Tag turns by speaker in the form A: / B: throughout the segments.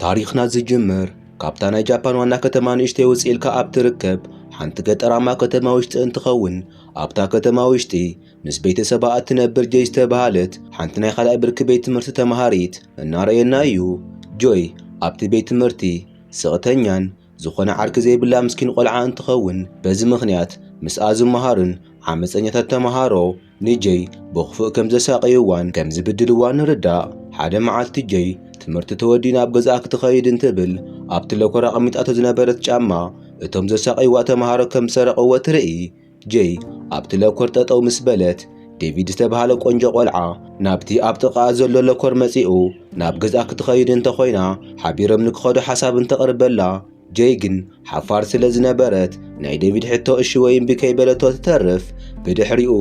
A: ታሪኽና ዝጅምር ካብታ ናይ ጃፓን ዋና ከተማ ንእሽተይ ወፂልካ ኣብ ትርከብ ሓንቲ ገጠራማ ከተማ ውሽጢ እንትኸውን ኣብታ ከተማ ውሽጢ ምስ ቤተሰባ እትነብር ጆይ ዝተባሃለት ሓንቲ ናይ ካልኣይ ብርኪ ቤት ትምህርቲ ተማሃሪት እናረአየና እዩ። ጆይ ኣብቲ ቤት ትምህርቲ ስቕተኛን ዝኾነ ዓርኪ ዘይብላ ምስኪን ቆልዓ እንትኸውን በዚ ምኽንያት ምስኣ ዝመሃርን ዓመፀኛታት ተማሃሮ ንጆይ ብኽፉእ ከም ዘሳቀይዋን ከም ዝብድልዋን ንርዳእ። ሓደ መዓልቲ ጆይ ትምህርቲ ተወዲና ኣብ ገዛኣ ክትኸይድ እንትብል ኣብቲ ለኮራ ቀሚጣቶ ዝነበረት ጫማ እቶም ዘሳቀይዋ ተማሃሮ ከም ዝሰረቀዎ ትርኢ። ጆይ ኣብቲ ለኮር ጠጠው ምስ በለት ዴቪድ ዝተባሃለ ቆንጆ ቆልዓ ናብቲ ኣብ ጥቓኣ ዘሎ ለኮር መፂኡ ናብ ገዛኣ ክትኸይድ እንተኾይና ሓቢሮም ንክኸዱ ሓሳብ እንተቕርበላ ጆይ ግን ሓፋር ስለ ዝነበረት ናይ ዴቪድ ሕቶ እሺ ወይ እምቢ ከይበለቶ ትተርፍ። ብድሕሪኡ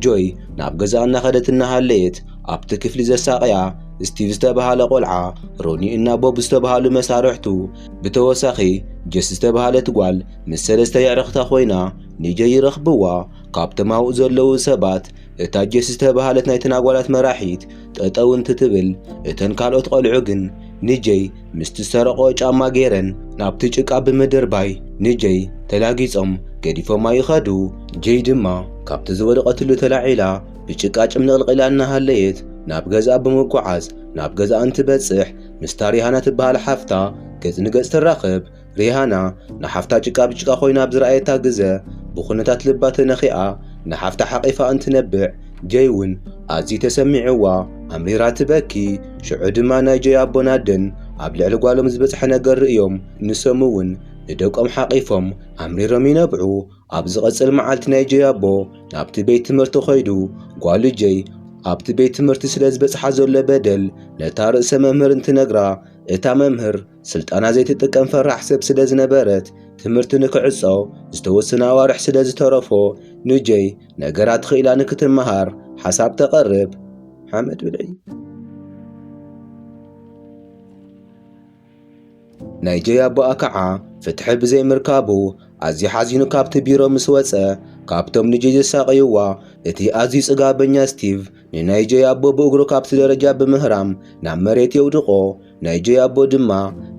A: ጆይ ናብ ገዛኣ እናኸደት እናሃለየት ኣብቲ ክፍሊ ዘሳቀያ ስቲቭ ዝተባሃለ ቆልዓ ሮኒ እና ቦብ ዝተባሃሉ መሳርሕቱ ብተወሳኺ ጀስ ዝተባሃለት ጓል ምስ ሰለስተ የዕርኽታ ኮይና ንጆይ ይረኽብዋ። ካብቶም ኣብኡ ዘለዉ ሰባት እታ ጀስ ዝተባሃለት ናይ ተናጓላት መራሒት ጠጠው እንትትብል እተን ካልኦት ቆልዑ ግን ንጆይ ምስቲ ዝሰረቆ ጫማ ገይረን ናብቲ ጭቃ ብምድርባይ ንጆይ ተላጊፆም ገዲፎማ ይኸዱ። ጆይ ድማ ካብቲ ዝወደቐትሉ ተላዒላ ብጭቃ ጭምልቕልቂላ እናሃለየት ናብ ገዛኣ ብምጓዓዝ ናብ ገዛኣ እንትበጽሕ ምስታ ሪሃና ትበሃል ሓፍታ ገጽ ንገጽ ትራኸብ። ሪሃና ንሓፍታ ጭቃ ብጭቃ ኮይና ብዝረኣየታ ግዜ ብኹነታት ልባ ተነኺኣ ንሓፍታ ሓቂፋ እንትነብዕ ጆይ እውን ኣዝዩ ተሰሚዕዋ ኣምሪራ ትበኪ። ሽዑ ድማ ናይ ጆይ ኣቦን ኣደን ኣብ ልዕሊ ጓሎም ዝበፅሐ ነገር ርእዮም ንሰሙ እውን ንደቆም ሓቂፎም ኣምሪሮም ይነብዑ። ኣብ ዝቐፅል መዓልቲ ናይ ጆይ ኣቦ ናብቲ ቤት ትምህርቲ ኸይዱ ጓሉ ጆይ ኣብቲ ቤት ትምህርቲ ስለ ዝበፅሓ ዘሎ በደል ነታ ርእሰ መምህር እንትነግራ እታ መምህር ስልጣና ዘይትጥቀም ፈራሕ ሰብ ስለ ዝነበረት ትምህርቲ ንክዕፆ ዝተወሰነ ኣዋርሕ ስለ ዝተረፎ ንጆይ ነገራት ክኢላ ንክትመሃር ሓሳብ ተቐርብ። ሓመድ ብልዒ ናይ ጆይ ኣቦኣ ከዓ ፍትሒ ብዘይምርካቡ ኣዝዩ ሓዚኑ ካብቲ ቢሮ ምስ ወፀ። ካብቶም ንጆይ ዘሳቀይዋ እቲ ኣዝዩ ጽጋበኛ ስቲቭ ንናይ ጆይ ኣቦ ብእግሩ ካብቲ ደረጃ ብምህራም ናብ መሬት የውድቆ። ናይ ጆይ ኣቦ ድማ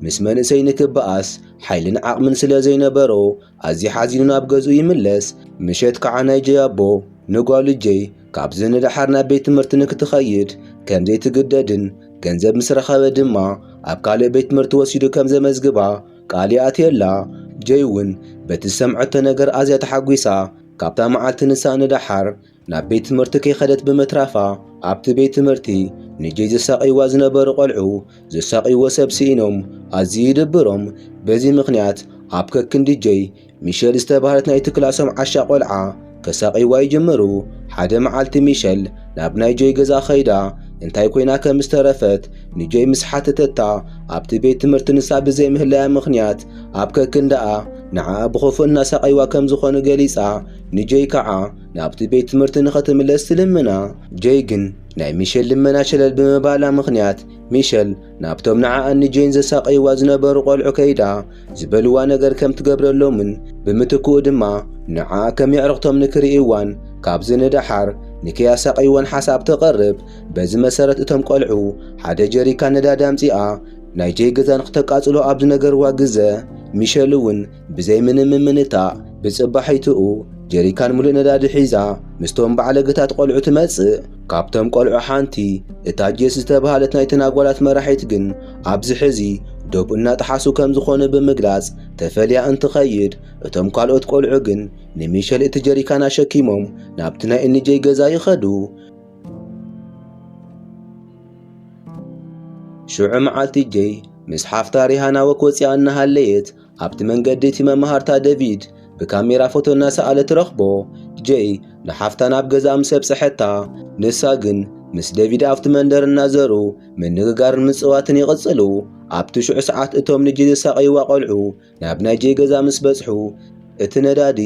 A: ምስ መንእሰይ ንክበኣስ ሓይልን ዓቕምን ስለ ዘይነበሮ ኣዝዩ ሓዚኑ ናብ ገዝኡ ይምለስ። ምሸት ከዓ ናይ ጆይ ኣቦ ንጓሉ ጆይ ካብዚ ንድሓር ናብ ቤት ትምህርቲ ንክትኸይድ ከም ዘይትግደድን ገንዘብ ምስ ረኸበ ድማ ኣብ ካልእ ቤት ትምህርቲ ወሲዱ ከም ዘመዝግባ ቃል ይኣትየላ። ጆይ እውን በቲ ዝሰምዐቶ ነገር ኣዝያ ተሓጒሳ ካብታ መዓልቲ ንሳ ንድሓር ናብ ቤት ትምህርቲ ከይኸደት ብምትራፋ ኣብቲ ቤት ትምህርቲ ንጆይ ዘሳቀይዋ ዝነበሩ ቆልዑ ዘሳቀይዎ ሰብ ስኢኖም ኣዝዩ ይድብሮም። በዚ ምኽንያት ኣብ ከክንዲ ጆይ ሚሸል ዝተባሃለት ናይቲ ክላሶም ዓሻ ቆልዓ ከሳቀይዋ ይጅምሩ። ሓደ መዓልቲ ሚሸል ናብ ናይ ጆይ ገዛ ኸይዳ እንታይ ኮይና ከም ዝተረፈት ንጆይ ምስ ሓተተታ ኣብቲ ቤት ትምህርቲ ንሳ ብዘይ ምህላያ ምኽንያት ኣብ ከክንዳኣ ንዓ ብኽፉእ እናሳቀይዋ ከም ዝኾነ ገሊፃ ንጆይ ከዓ ናብቲ ቤት ትምህርቲ ንኸትምለስ ትልምና። ጆይ ግን ናይ ሚሸል ልመና ሸለል ብምባላ ምኽንያት ሚሸል ናብቶም ንዓኣን ንጆይን ዘሳቀይዋ ዝነበሩ ቆልዑ ከይዳ ዝበልዋ ነገር ከም ትገብረሎምን ብምትክኡ ድማ ንዓ ከም የዕርኽቶም ንክርእይዋን ካብዚ ንድሓር ንከያሳቀይዋን ሓሳብ ተቐርብ። በዚ መሰረት እቶም ቆልዑ ሓደ ጀሪካን ነዳዲ ኣምፂኣ ናይ ጆይ ገዛ ንክተቃጽሎ ኣብ ዝነገርዋ ግዜ ሚሸል እውን ብዘይ ምንም ምንታእ ብጽባሒትኡ ጀሪካን ሙሉእ ነዳዲ ሒዛ ምስቶም ባዕለግታት ቆልዑ ትመጽእ። ካብቶም ቆልዑ ሓንቲ እታ ጀስ ዝተባሃለት ናይ ተናጓላት መራሒት ግን ኣብዚ ሕዚ ዶብ እናጠሓሱ ከም ዝኾኑ ብምግላጽ ተፈልያ እንትኸይድ እቶም ካልኦት ቆልዑ ግን ንሚሸል እቲ ጀሪካን ኣሸኪሞም ናብቲ ናይ እኒ ጆይ ገዛ ይኸዱ። ሽዑ መዓልቲ ጆይ ምስ ሓፍታ ሪሃና ወክ ወፂኣ እናሃለየት ኣብቲ መንገዲ እቲ መምሃርታ ዴቪድ ብካሜራ ፎቶ እናሰኣለት ረኽቦ። ጆይ ንሓፍታ ናብ ገዛ ምስ በፅሐታ ንሳ ግን ምስ ዴቪድ ኣብቲ መንደር እናዘሩ ምንግጋርን ምጽዋትን ይቕጽሉ። ኣብቲ ሽዑ ሰዓት እቶም ንጆይ ዘሳቀይዋ ቆልዑ ናብ ናይ ጆይ ገዛ ምስ በጽሑ እቲ ነዳዲ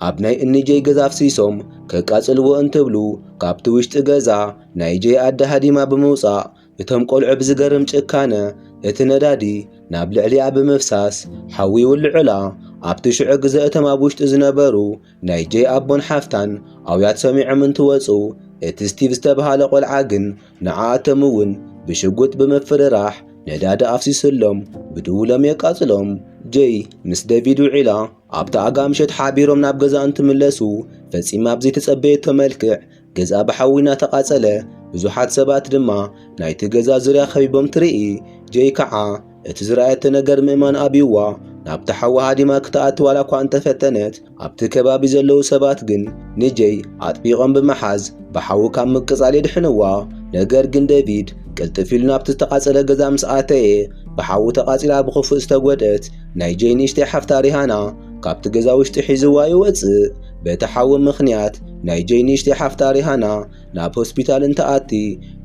A: ኣብ ናይ እኒ ጆይ ገዛ ኣፍሲሶም ከቃጽልዎ እንትብሉ ካብቲ ውሽጢ ገዛ ናይ ጆይ ኣደ ሃዲማ ብምውፃእ እቶም ቆልዑ ብዝገርም ጭካነ እቲ ነዳዲ ናብ ልዕሊኣ ብምፍሳስ ሓዊ ይውልዑላ። ኣብቲ ሽዑ ግዜ እቶም ኣብ ውሽጢ ዝነበሩ ናይ ጆይ ኣቦን ሓፍታን ኣውያት ሰሚዖም እንትወፁ እቲ ስቲቭ ዝተባሃለ ቆልዓ ግን ንዓኣቶም እውን ብሽጉጥ ብምፍርራሕ ነዳዲ ኣፍሲስሎም ብድውሎም የቃጽሎም። ጀይ ምስ ዴቪድ ውዒላ ኣብታ ኣጋምሸት ሓቢሮም ናብ ገዛ እንትምለሱ ፈጺማ ብዘይተጸበየቶ መልክዕ ገዛ ብሓዊ እናተቓጸለ ብዙሓት ሰባት ድማ ናይቲ ገዛ ዙርያ ኸቢቦም ትርኢ። ጀይ ከዓ እቲ ዝረኣየቶ ነገር ምእማን ኣብይዋ ናብቲ ሓዊ ሃዲማ ክትኣቱ ዋላ እኳ እንተፈተነት ኣብቲ ከባቢ ዘለዉ ሰባት ግን ንጀይ ኣጥቢቖም ብምሓዝ ብሓዊ ካብ ምቅጻል የድሕንዋ። ነገር ግን ዴቪድ ቅልጥፍ ኢሉ ናብቲ ዝተቓጸለ ገዛ ምስ ኣተየ ብሓዊ ተቓጺላ ብኽፉእ ዝተጐድአት ናይ ጀይ ንእሽተይ ሓፍታ ሪሃና ካብቲ ገዛ ውሽጢ ሒዝዋ ይወፅእ። በቲ ሓዊ ምኽንያት ናይ ጀይ ንእሽተይ ሓፍታ ሪሃና ናብ ሆስፒታል እንተኣቲ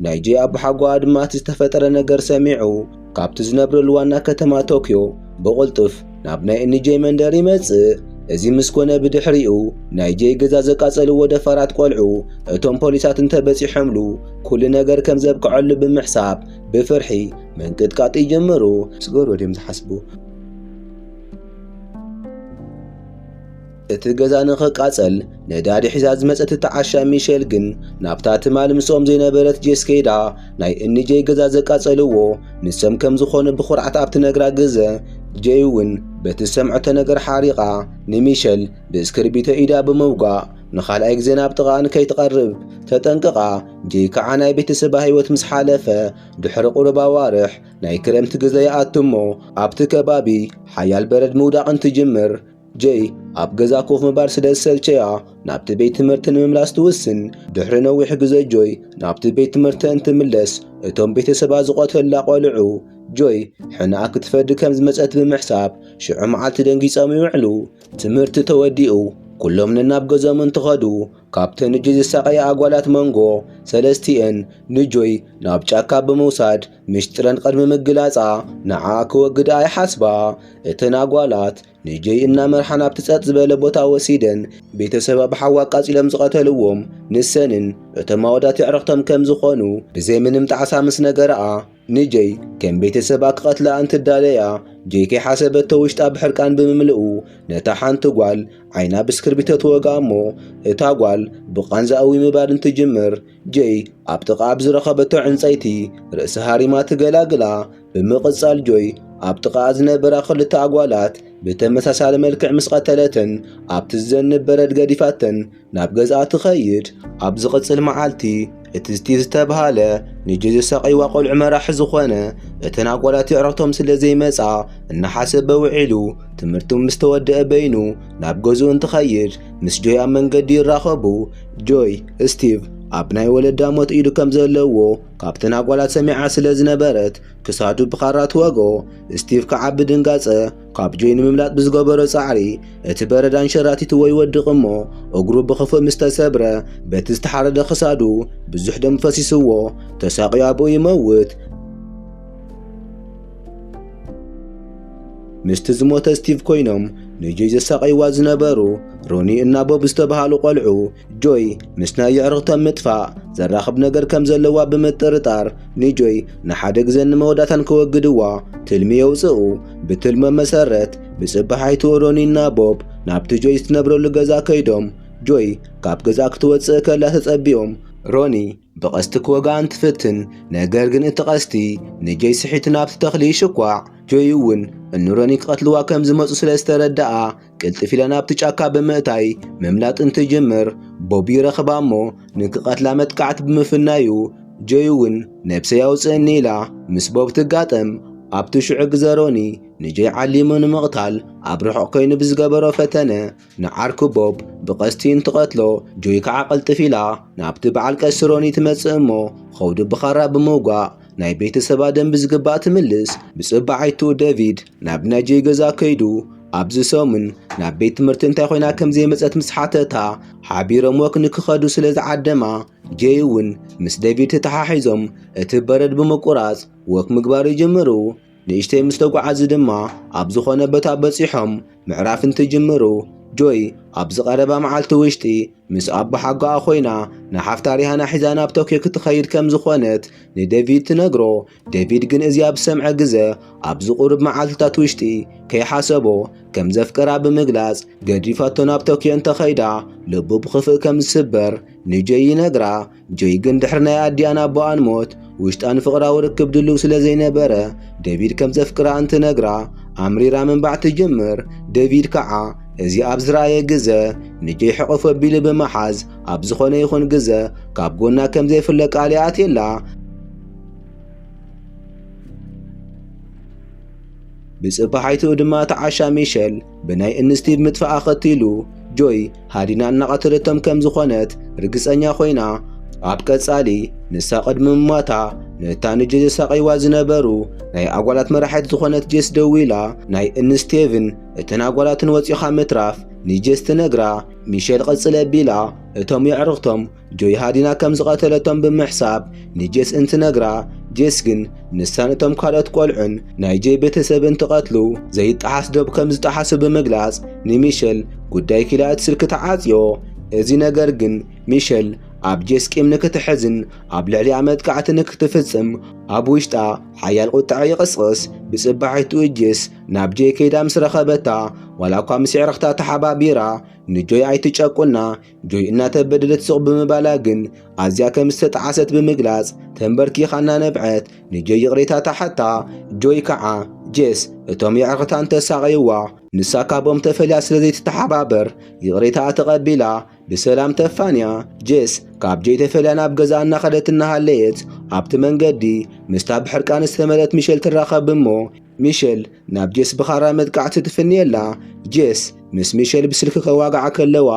A: ናይ ጀይ ኣቦ ሓጓ ድማ እቲ ዝተፈጠረ ነገር ሰሚዑ ካብቲ ዝነብረሉ ዋና ከተማ ቶክዮ ብቕልጡፍ ናብ ናይ እኒ ጀይ መንደር ይመጽእ። እዚ ምስ ኮነ ብድሕሪኡ ናይ ጀይ ገዛ ዘቃጸልዎ ደፋራት ቆልዑ እቶም ፖሊሳት እንተበጺሖምሉ ኩሉ ነገር ከም ዘብቅዐሉ ብምሕሳብ ብፍርሒ መንቅጥቃጥ ይጀምሩ። ስገሩ ወዲም ዝሓስቡ እቲ ገዛ ንኽቃጸል ነዳዲ ሒዛ ዝመጸት እተዓሻ ሚሸል ግን ናብታ ትማል ምስኦም ዘይነበረት ጄስ ከይዳ ናይ እኒ ጀይ ገዛ ዘቃጸልዎ ንሶም ከም ዝኾኑ ብኹርዓት ኣብቲ ነግራ ግዘ ጀይ እውን በቲ ሰምዖቶ ነገር ሓሪቓ ንሚሸል ብእስክርቢቶ ኢዳ ብምውጋእ ንኻልኣይ ግዜ ናብ ጥቓ ንከይትቐርብ ተጠንቅቓ። ጀይ ከዓ ናይ ቤተሰባ ህይወት ምስ ሓለፈ ድሕሪ ቁሩብ ኣዋርሕ ናይ ክረምቲ ግዜ ይኣቱ እሞ ኣብቲ ከባቢ ሓያል በረድ ምውዳቕ እንትጅምር ጀይ ኣብ ገዛ ኮፍ ምባል ስለ ዝሰልቸያ ናብቲ ቤት ትምህርቲ ንምምላስ ትውስን። ድሕሪ ነዊሕ ግዜ ጆይ ናብቲ ቤት ትምህርቲ እንትምለስ እቶም ቤተሰባ ዝቆተላ ቆልዑ ጆይ ሕናኣ ክትፈዲ ከም ዝመጸት ብምሕሳብ ሽዑ መዓልቲ ደንጊጾም ይውዕሉ። ትምህርቲ ተወዲኡ ኩሎም ንናብ ገዞም እንትኸዱ ካብተን ጀይ ዝሳቐያ ኣጓላት መንጎ ሰለስቲአን ንጆይ ናብ ጫካ ብምውሳድ ምሽጥረን ቅድሚ ምግላጻ ንዓ ክወግዳ ይሓስባ። እተን ኣጓላት ንጀይ እናመርሓ ናብቲ ጸጥ ዝበለ ቦታ ወሲደን ቤተሰባ ብሓዊ ኣቃጺሎም ዝቐተልዎም ንሰንን እቶም ኣወዳት ይዕርኽቶም ከም ዝኾኑ ብዘይ ምንም ጣዕሳ ምስ ነገርኣ ንጀይ ከም ቤተሰባ ክቐትላ እንትዳለያ ጀይ ከይሓሰበቶ ውሽጣ ብሕርቃን ብምምልኡ ነታ ሓንቲ ጓል ዓይና ብስክርቢቶ ትወጋ እሞ እታ ጓል ብቓንዛኣዊ ምባል እንትጅምር ጀይ ኣብ ጥቓ ብዝረኸበቶ ዕንፀይቲ ርእሲ ሃሪማ ትገላግላ። ብምቕጻል ጆይ ኣብ ጥቓ ዝነበራ ክልተ ኣጓላት ብተመሳሳሊ መልክዕ ምስ ቐተለተን ኣብቲ ዝዘንብ በረድ ገዲፋተን ናብ ገዝኣ ትኸይድ። ኣብ ዝቕጽል መዓልቲ እቲ ስቲቭ ዝተባሃለ ንጀይ ዘሳቐይዋ ቆልዑ መራሒ ዝኾነ እተን ኣጓላት ይዕርኽቶም ስለ ዘይመጻ እናሓሰበ ውዒሉ ትምህርቱ ምስ ተወድአ በይኑ ናብ ገዝኡ እንትኸይድ ምስ ጆይ ኣብ መንገዲ ይራኸቡ። ጆይ ስቲቭ ኣብ ናይ ወለዳ ሞት ኢዱ ከም ዘለዎ ካብተን ኣጓላት ሰሚዓ ስለ ዝነበረት ክሳዱ ብኻራ ትወግኦ። ስቲቭ ከዓ ብድንጋጸ ካብ ጆይ ንምምላጥ ብዝገበሮ ጻዕሪ እቲ በረዳ አንሸራቲትዎ ይወድቕ እሞ እግሩ ብኽፉእ ምስ ተሰብረ በቲ ዝተሓረደ ክሳዱ ብዙሕ ደም ፈሲስዎ ተሳቒዩ ኣብኡ ይመውት። ምስቲ ዝሞተ ስቲቭ ኮይኖም ንጆይ ዘሳቐይዋ ዝነበሩ ሮኒ እና ቦብ ዝተባሃሉ ቆልዑ ጆይ ምስ ናይ ይዕርኽቶም ምጥፋእ ዘራኽብ ነገር ከም ዘለዋ ብምጥርጣር ንጆይ ንሓደ ግዜ ንመወዳታን ክወግድዋ ትልሚ የውፅኡ። ብትልሞም መሰረት ብጽባሕ ሮኒ እና ቦብ ናብቲ ጆይ ዝትነብረሉ ገዛ ከይዶም ጆይ ካብ ገዛ ክትወፅእ ከላ ተጸቢኦም ሮኒ ብቐስቲ ክወጋ እንትፍትን ነገር ግን እቲ ቀስቲ ንጆይ ስሒቱ ናብቲ ተኽሊ ይሽኳዕ። ጆይ እውን እንሮኒ ክቐትልዋ ከም ዝመፁ ስለ ዝተረዳኣ ቅልጥፍ ኢላ ናብቲ ጫካ ብምእታይ መምላጥ እንትጅምር ቦብ ይረኽባ እሞ ንክቐትላ መጥቃዕቲ ብምፍናዩ ጆይ እውን ነብሰ ያውፅእኒ ኢላ ምስ ቦብ ትጋጠም። ኣብቲ ሽዑ ግዜ ሮኒ ንጆይ ዓሊሙ ንምቕታል ኣብ ርሑቕ ኮይኑ ብዝገበሮ ፈተነ ንዓርኩ ቦብ ብቐስቲ እንትቐትሎ ጆይ ከዓ ቅልጥፍ ኢላ ናብቲ በዓል ቀሲ ሮኒ ትመጽእ እሞ ኸውዱ ብኻራ ብምውጋእ ናይ ቤተሰባ ደም ብዝግባእ ትምልስ። ብጽባዓይቱ ዴቪድ ናብ ናይ ጆይ ገዛ ከይዱ ኣብዚ ሰሙን ናብ ቤት ትምህርቲ እንታይ ኮይና ከም ዘይመጸት ምስ ሓተታ ሓቢሮም ወክ ንክኸዱ ስለ ዝዓደማ ጆይ እውን ምስ ዴቪድ ተተሓሒዞም እቲ በረድ ብምቁራጽ ወክ ምግባር ይጅምሩ። ንእሽተይ ምስ ተጓዓዙ ድማ ኣብ ዝኾነ ቦታ በፂሖም ምዕራፍ እንትጅምሩ ጆይ ኣብዚ ቀረባ መዓልቲ ውሽጢ ምስ ኣቦ ሓጓኣ ኮይና ንሓፍታር ሃና ሒዛ ናብ ቶኪዮ ክትኸይድ ከም ዝኾነት ንዴቪድ ትነግሮ። ዴቪድ ግን እዚ ኣብ ሰምዐ ግዜ ኣብዚ ቁሩብ መዓልትታት ውሽጢ ከይሓሰቦ ከም ዘፍቅራ ብምግላጽ ገዲፋቶ ናብ ቶኪዮ እንተኸይዳ ልቡ ብኽፍእ ከም ዝስበር ንጆይ ይነግራ። ጆይ ግን ድሕሪ ናይ ኣዲያን ኣቦኣን ሞት ውሽጣን ፍቕራዊ ርክብ ድልው ስለ ዘይነበረ ዴቪድ ከም ዘፍቅራ እንትነግራ ኣምሪራ ምንባዕ ትጅምር። ዴቪድ ከዓ እዚ ኣብ ዝረኣየ ግዜ ንጆይ ሕቑፍ ኣቢሉ ብምሓዝ ኣብ ዝኾነ ይኹን ግዜ ካብ ጎና ከም ዘይፍለቅ ቃል ኣትየላ። ብጽባሓይቱ ድማ ተዓሻ ሚሸል ብናይ እንስቲ ብምጥፋኣ ኸቲሉ ጆይ ሃዲና እናቐተለቶም ከም ዝኾነት ርግጸኛ ኮይና ኣብ ቀጻሊ ንሳ ቅድሚ ምሟታ ነታ ንጀስ ዘሳቒዋ ዝነበሩ ናይ ኣጓላት መራሒት ዝኾነት ጀስ ደው ኢላ ናይ እንስቴቭን እተን ኣጓላትን ወፂኻ ምትራፍ ንጀስ ትነግራ። ሚሸል ቅጽል ኣቢላ እቶም የዕርኽቶም ጆይ ሃዲና ከም ዝቐተለቶም ብምሕሳብ ንጀስ እንትነግራ፣ ጀስ ግን ንሳን እቶም ካልኦት ቆልዑን ናይ ጆይ ቤተሰብ እንትቐትሉ ዘይጠሓስ ዶብ ከም ዝጠሓሱ ብምግላጽ ንሚሸል ጉዳይ ክኢላ እቲ ስልኪ ተዓጽዮ። እዚ ነገር ግን ሚሸል ኣብ ጀስ ቂም ንክትሕዝን ኣብ ልዕሊኣ መጥቃዕቲ ንክትፍጽም ኣብ ውሽጣ ሓያል ቁጥዐ ይቕስቕስ። ብጽባሒቱ ጀስ ናብ ጆይ ከይዳ ምስ ረኸበታ ዋላ እኳ ምስ ዕርኽታ ተሓባቢራ ንጆይ ኣይትጨቁና ጆይ እናተበደለት ሱቕ ብምባላ ግን ኣዝያ ከም ዝተጠዓሰት ብምግላጽ ተንበርኪኻ እናነብዐት ንጆይ ይቕሬታ ተሓታ። ጆይ ከዓ ጀስ እቶም የዕርኽታ እንተሳቒይዋ ንሳ ካብኦም ተፈልያ ስለ ዘይትተሓባበር ይቕሬታ ተቐቢላ ብሰላም ተፋንያ። ጀስ ካብ ጆይ ተፈልያ ናብ ገዛ እናኸደት እናሃለየት ኣብቲ መንገዲ ምስታ ብሕርቃን ዝተመልአት ሚሸል ትራኸብ እሞ ሚሸል ናብ ጀስ ብኻራ መጥቃዕቲ ትፍንየላ። ጀስ ምስ ሚሸል ብስልኪ ከዋግዓ ከለዋ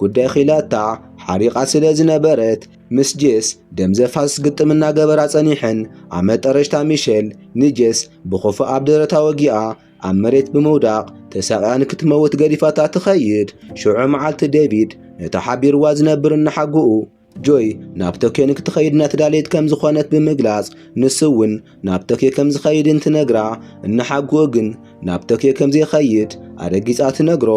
A: ጉዳይ ኺላታ ሓሪቓ ስለ ዝነበረት ምስ ጀስ ደም ዘፋስስ ግጥም እናገበራ ጸኒሐን። ኣብ መጠረሽታ ሚሸል ንጀስ ብኽፉእ ኣብ ደረታ ወጊኣ ኣብ መሬት ብምውዳቕ ተሳቒያ ንክትመውት ገዲፋታ ትኸይድ። ሽዑ መዓልቲ ዴቪድ ነታ ሓቢርዋ ዝነብር እናሓጉኡ ጆይ ናብ ቶኪዮ ንክትኸይድ እናተዳለየት ከም ዝኾነት ብምግላጽ ንሱ እውን ናብ ቶኪዮ ከም ዝኸይድ እንትነግራ እናሓጉኡ ግን ናብ ቶኪዮ ከም ዘይኸይድ ኣረጊጻ ትነግሮ።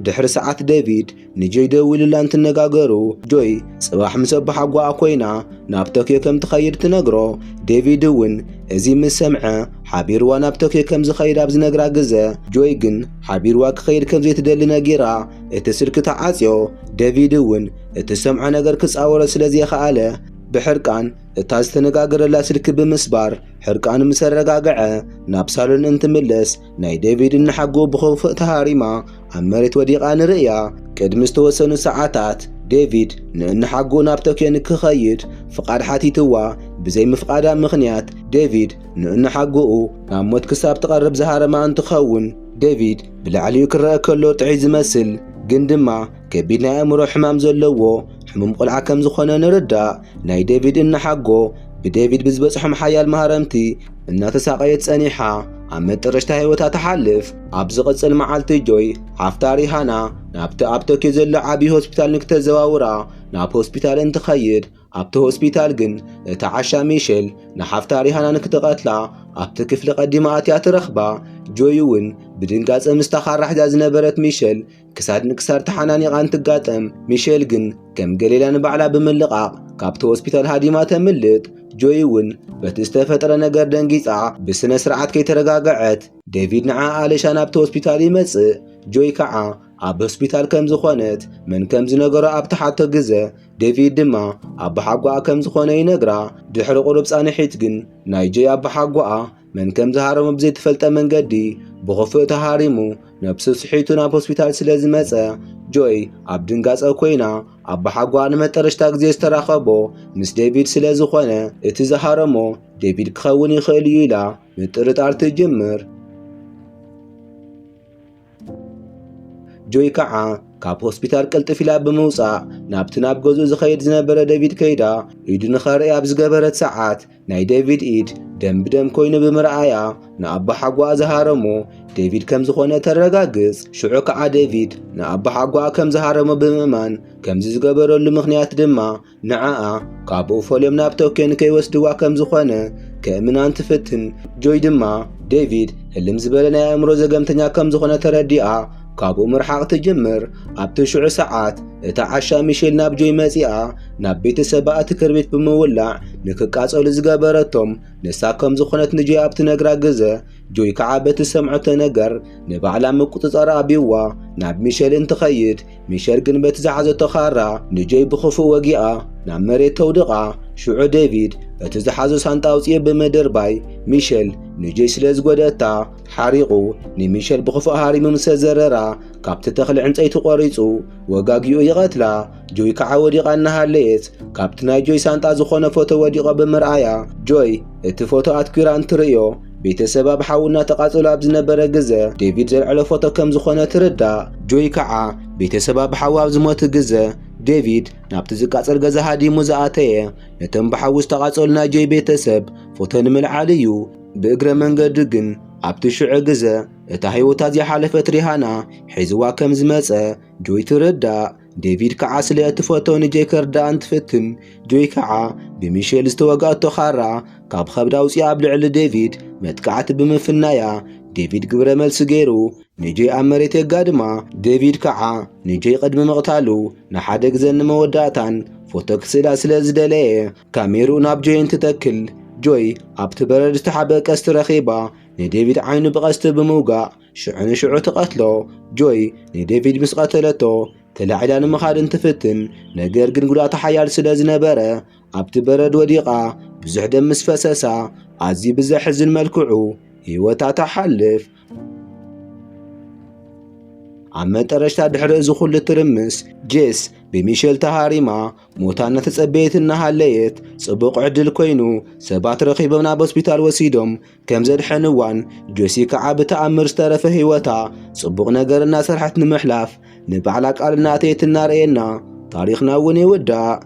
A: ድሕሪ ሰዓት ዴቪድ ንጆይ ደው ኢሉላ እንትነጋገሩ ጆይ ጽባሕ ምስ ኣቦ ሓጓኣ ኮይና ናብ ቶኪዮ ከም ትኸይድ ትነግሮ። ዴቪድ እውን እዚ ምስ ሰምዐ ሓቢርዋ ናብ ቶኪዮ ከም ዝኸይድ ኣብ ዝነግራ ግዜ ጆይ ግን ሓቢርዋ ክኸይድ ከም ዘይትደሊ ነጊራ እቲ ስልኪ ተዓጽዮ። ዴቪድ እውን እቲ ሰምዖ ነገር ክጻወሮ ስለ ዘይከኣለ ብሕርቃን እታ ዝተነጋገረላ ስልኪ ብምስባር ሕርቃን ምስ ኣረጋግዐ ናብ ሳሎን እንትምለስ ናይ ዴቪድ እናሓጉኡ ብኽፉእ ተሃሪማ ኣብ መሬት ወዲቓ ንርእያ። ቅድሚ ዝተወሰኑ ሰዓታት ዴቪድ ንእናሓጉኡ ናብ ቶኪዮ ንክኸይድ ፍቓድ ሓቲትዋ። ብዘይ ምፍቓዳ ምኽንያት ዴቪድ ንእናሓጉኡ ናብ ሞት ክሳብ ትቐርብ ዝሃረማ እንትኸውን ዴቪድ ብላዕሊኡ ክረአ ከሎ ጥዑይ ዝመስል ግን ድማ ከቢድ ናይ ኣእምሮ ሕማም ዘለዎ ሕሙም ቁልዓ ከም ዝኾነ ንርዳእ። ናይ ዴቪድ እናሓጎ ብዴቪድ ብዝበጽሖም ሓያል ማህረምቲ እናተሳቐየት ጸኒሓ ኣብ መጠረሽታ ህይወታ ተሓልፍ። ኣብ ዝቕጽል መዓልቲ ጆይ ሓፍታሪ ሃና ናብቲ ኣብ ቶኪዮ ዘሎ ዓብዪ ሆስፒታል ንክተዘዋውራ ናብ ሆስፒታል እንትኸይድ ኣብቲ ሆስፒታል ግን እታ ዓሻ ሚሸል ንሓፍታሪ ሃና ንክትቐትላ ኣብቲ ክፍሊ ቀዲማ ኣትያ ትረኽባ። ጆይ እውን ብድንጋጸ ምስ ተኻራ ሒዛ ዝነበረት ሚሸል ክሳድ ንክሳድ ተሓናኒቓ እንትጋጠም ሚሸል ግን ከም ገሌላ ንባዕላ ብምልቓቕ ካብቲ ሆስፒታል ሃዲማ ተምልጥ። ጆይ እውን በቲ ዝተፈጠረ ነገር ደንጊጻ ብስነ ስርዓት ከይተረጋግዐት ዴቪድ ንዓ ኣለሻ ናብቲ ሆስፒታል ይመጽእ። ጆይ ከዓ ኣብ ሆስፒታል ከም ዝኾነት መን ከም ዝነገሮ ኣብ ተሓቶ ግዜ ዴቪድ ድማ ኣቦ ሓጓኣ ከም ዝኾነ ይነግራ። ድሕሪ ቁሩብ ጻንሒት ግን ናይ ጆይ ኣቦ ሓጓኣ መን ከም ዝሃረሞ ብዘይተፈልጠ መንገዲ ብኽፉእ ተሃሪሙ ነብሱ ስሒቱ ናብ ሆስፒታል ስለ ዝመጸ ጆይ ኣብ ድንጋጸ ኮይና ኣቦ ሓጓኣ ንመጠረሽታ ግዜ ዝተራኸቦ ምስ ዴቪድ ስለ ዝኾነ እቲ ዝሃረሞ ዴቪድ ክኸውን ይኽእል እዩ ኢላ ምጥርጣር ትጅምር። ጆይ ከዓ ካብ ሆስፒታል ቅልጥፍ ኢላ ብምውፃእ ናብቲ ናብ ገዝኡ ዝኸይድ ዝነበረ ዴቪድ ከይዳ ኢዱ ንኸርኢ ኣብ ዝገበረት ሰዓት ናይ ዴቪድ ኢድ ደም ብደም ኮይኑ ብምርኣያ ንኣቦ ሓጓኣ ዝሃረሞ ዴቪድ ከም ዝኾነ ተረጋግጽ። ሽዑ ከዓ ዴቪድ ንኣቦ ሓጓኣ ከም ዝሃረሞ ብምእማን ከምዚ ዝገበረሉ ምኽንያት ድማ ንዓኣ ካብኡ ፈልዮም ናብ ቶኪዮ ንከይወስድዋ ከም ዝኾነ ከእምና እንትፍትን ጆይ ድማ ዴቪድ ህልም ዝበለ ናይ ኣእምሮ ዘገምተኛ ከም ዝኾነ ተረዲኣ ካብኡ ምርሓቕ ትጅምር። ኣብቲ ሽዑ ሰዓት እታ ዓሻ ሚሼል ናብ ጆይ መጺኣ ናብ ቤተሰባ እቲ ክርቤት ብምውላዕ ንክቃጸሉ ዝገበረቶም ንሳ ከም ዝኾነት ንጆይ ኣብቲ ነግራ ግዘ ጆይ ከዓ በቲ ሰምዖቶ ነገር ንባዕላ ምቁፅጻር ኣቢዋ ናብ ሚሼል እንትኸይድ ሚሼል ግን በቲ ዝሓዘቶ ኻራ ንጆይ ብኽፉእ ወጊኣ ናብ መሬት ተውድቓ። ሽዑ ዴቪድ እቲ ዝሓዞ ሳንጣ ኣውፅኡ ብምድርባይ ሚሼል ንጆይ ስለ ዝጐደታ ሓሪቑ ንሚሼል ብኽፉእ ሃሪሙ ምስ ዘረራ ካብቲ ተኽሊ ዕንፀይቲ ቆሪጹ ወጋጊኡ ይቐትላ። ጆይ ከዓ ወዲቓ እናሃለየት ካብቲ ናይ ጆይ ሳንጣ ዝኾነ ፎቶ ወዲቖ ብምርኣያ ጆይ እቲ ፎቶ ኣትኲራ እንትርእዮ ቤተሰባ ብሓዊ እናተቓጸሉ ኣብ ዝነበረ ግዘ ዴቪድ ዘልዕሎ ፎቶ ከም ዝኾነ ትርዳእ። ጆይ ከዓ ቤተሰባ ብሓዊ ኣብ ዝሞቱ ግዘ ዴቪድ ናብቲ ዝቃጸል ገዛ ሃዲሙ ዝኣተየ ነቶም ብሓዊ ዝተቓጸሉ ናይ ጆይ ቤተሰብ ፎቶ ንምልዓል እዩ። ብእግረ መንገዲ ግን ኣብቲ ሽዑ ግዘ እታ ህይወታ ዝሓለፈት ሪሃና ሒዝዋ ከም ዝመጸ ጆይ ትርዳእ። ዴቪድ ከዓ ስለ እቲ ፎቶ ንጆይ ከርዳኣ እንትፍትን ጆይ ከዓ ብሚሼል ዝተወግአቶ ኻራ ካብ ከብዳ ኣውፂኣ ኣብ ልዕሊ ዴቪድ መጥቃዕቲ ብምፍናያ ዴቪድ ግብረ መልሲ ገይሩ ንጆይ ኣብ መሬት የጋድማ። ዴቪድ ከዓ ንጆይ ቅድሚ ምቕታሉ ንሓደ ግዜ ንመወዳእታን ፎቶ ክስእላ ስለ ዝደለየ ካሜርኡ ናብ ጆይ እንትተክል ጆይ ኣብቲ በረድ ዝተሓበአ ቀስቲ ረኺባ ንዴቪድ ዓይኑ ብቐስቲ ብምውጋእ ሽዑ ንሽዑ ትቐትሎ። ጆይ ንዴቪድ ምስ ቀተለቶ ተላዒላ ንምኻድ እንትፍትን ነገር ግን ጉድኣቱ ሓያል ስለ ዝነበረ ኣብቲ በረድ ወዲቓ ብዙሕ ደም ምስ ፈሰሳ ኣዝዩ ብዘሕዝን መልክዑ ህይወታ ተሓልፍ። ኣብ መጨረሻ ድሕሪ እዚ ኩሉ ትርምስ ጄስ ብሚሼል ተሃሪማ ሞታ እናተጸበየት እናሃለየት ጽቡቕ ዕድል ኮይኑ ሰባት ረኺቦም ናብ ሆስፒታል ወሲዶም ከም ዘድሐንዋን ጆሲ ከዓ ብተኣምር ዝተረፈ ህይወታ ጽቡቕ ነገር እናሰርሐት ንምሕላፍ ንባዕላ ቃል እናተየት እናርአየና ታሪኽና እውን ይውዳእ።